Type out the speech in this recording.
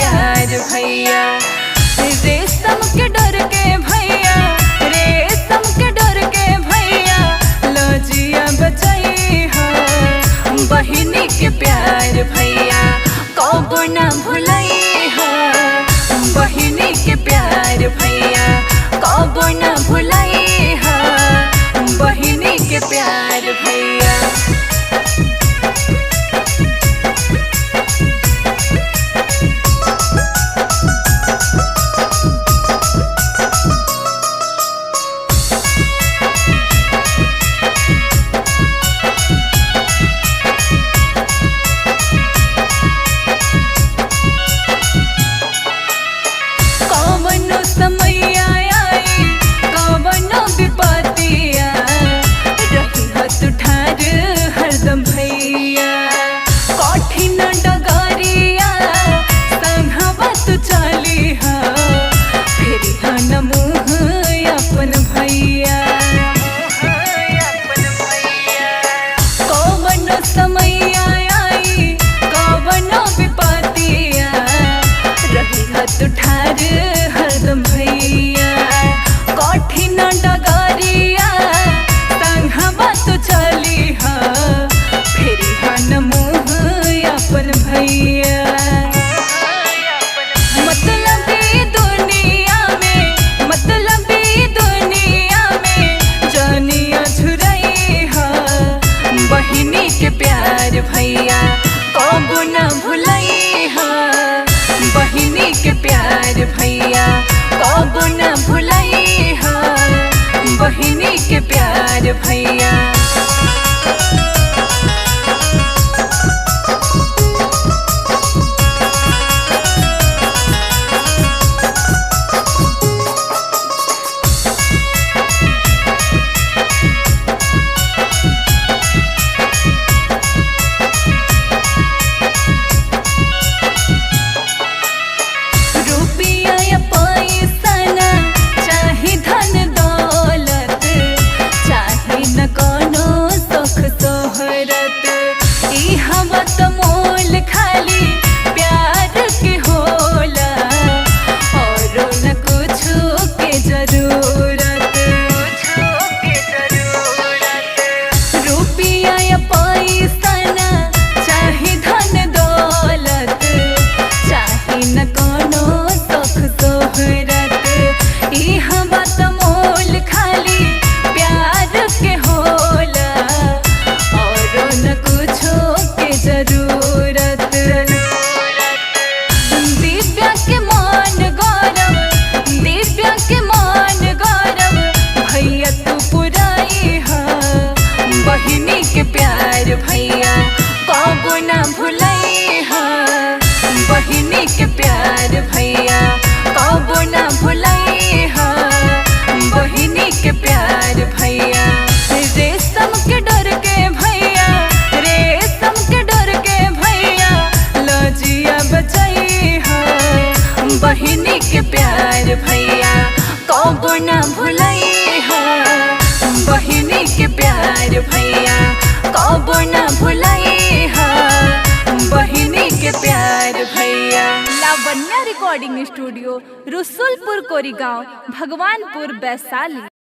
प्यार भैया, रेशम के डर के भैया, रेशम के डर के भैया, लजिया बचाई हो बहिनी के प्यार भैया, कबो ना भुलाई हो बहिनी के प्यार भैया, कबो ना भुलाई हो बहिनी के प्यार भैया। तुठार हरदम भैया, कठिन डगरिया संघवा तू चली हा, फेरी हन मुँह अपन भैया। मतलबी दुनिया में, मतलबी दुनिया में जानिया झुरई हा बहिनी के प्यार भैया, कबो ना भुलई हा बहिनी के प्यार भैया, कबो ना भुलई हा बहिनी के प्यार भैया। बहिनी के प्यार भैया, कबो ना भुलई हा बहिनी के प्यार भैया, कबो ना भुलई हा बहिनी के प्यार भैया। रेशम के डर के भैया, रेशम के डर के भैया, लजिया बचाई हा बहिनी के प्यार भैया, कबो ना भुलई हा बहिनी के प्यार भैया, कबो ना भुलई हा बहिनी के प्यार भैया। Lavanya recording studio, Rasulpur Korigaon, Bhagwanpur, Vaishali.